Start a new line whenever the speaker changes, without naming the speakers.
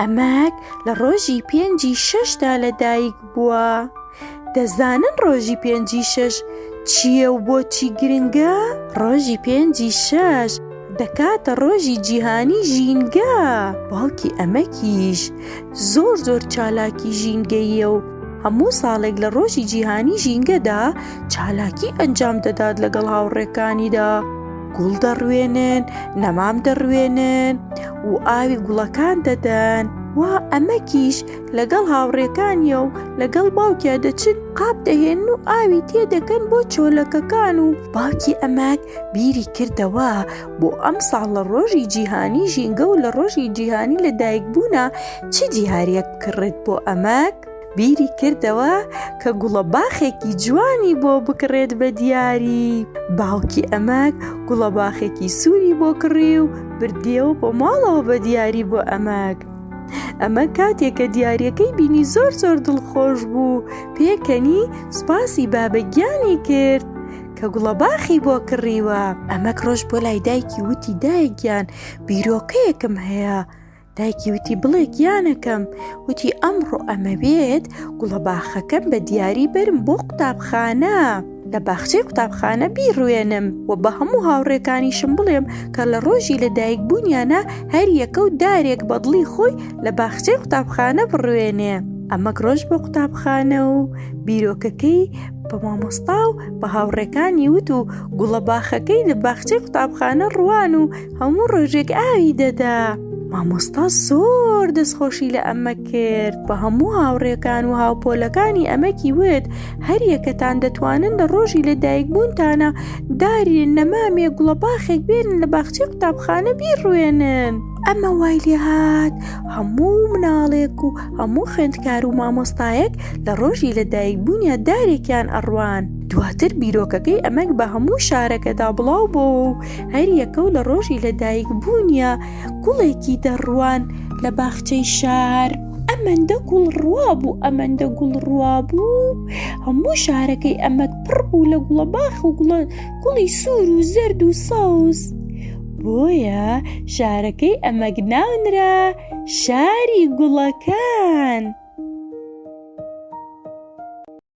ئەمەک لە ڕۆژی 5/6دا لەدایک بووە. دەزانن ڕۆژی 5/6 چییە و بۆچی گرنگە؟ ڕۆژی 5/6 دەکاتە ڕۆژی جیهانی ژینگە. باوکی ئەمەکیش زۆر چالاکی ژینگەیە و هەموو ساڵێک لە ڕۆژی جیهانی ژینگەدا چالاکی ئەنجام دەدات لەگەڵ هاوڕێکانیدا. گوڵ دەڕوێنن، نەمام دەڕوێنن و ئاوی گوڵەکان دەدەن. وا ئەمەکیش لەگەڵ هاوڕێکانیە و لەگەڵ باوکیا دەچن قاپ دەهێن و ئاوی تێدەکەن بۆ چۆلەکەکان. و باوکی ئەمەک بیری کردەوە بۆ ئەم ساڵ لە ڕۆژی جیهانی ژینگە و لە ڕۆژی جیهانی لەدایک بوونە چی دیارێک بکڕێت بۆ ئەمەک. بیری کردەوە کە گوڵە باخێکی جوانی بۆ بکڕێت بە دیاری. باوکی ئەمەک گوڵە باخێکی سووری بۆ کڕی و بردیەوە بۆ ماڵەوە بە دیاری بۆ ئەمەک. ئەمە کاتێککە دیارەکەی بینی زۆر دڵخۆش بوو، پێکەنی سوپاسی بابەگیانی کرد کە گوڵە باخی بۆ کڕیوە. ئەمەک ڕۆژ بۆ لای دایکی وتی دایکیان بیرۆکەیەکم هەیە. دایکی وتی بڵێ گیانەکەم. وتی ئەمڕۆ ئەمە بێت گوڵە باخەکەم بە دیاری بەرم بۆ قوتابخانە، لە باخچەی قوتابخانە بیڕوێنم و بە هەموو هاوڕێکانیشم بڵێم کە لە ڕۆژی لەدایک بوونیانە هەر یەکە و دارێک بەدڵی خۆی لە باخچەی قوتابخانە بڕوێنێ. ئەمەک ڕۆژ بە قوتابخانە و بیرۆکەکەی بە مامۆستا و بە هاوڕێکانی وت و گوڵە باخەکەی لە باخچەی قوتابخانە ڕوان و هەموو ڕۆژێک ئاوی دەدا. مامۆستا زۆر دەستخۆشی لە ئەمە کرد. بە هەموو هاوڕێکان و هاوپۆلەکانی ئەمەکی وت هەر یەکەتان دەتوانن لە ڕۆژی لەدایک بوونتانە داری نەمامێ گوڵە باخێک بێنن لە باخچەی قوتابخانە بیڕوێنن. ئەمە وای لێ هات هەموو مناڵێک و هەموو خوێندکار و مامۆستایەک لە ڕۆژی لەدایک بوونیە دارێکیان ئەڕوان. دواتر بیرۆکەکەی ئەمەک بە هەموو شارەکەدا بڵاو بۆ و هەر یەکە و لە ڕۆژی لەدایک بوونیە گوڵێکی دەڕوان لە باخچەی شار. ئەمەندە گوڵ ڕوا بوو، ئەمەندە گوڵ ڕوا بوو، هەموو شارەکەی ئەمەک پڕ بوو لە گوڵە باخ و گوڵی سوور و زەرد و ساوز. بۆیە شارەکەی ئەمەک ناونرا شاری گوڵەکان.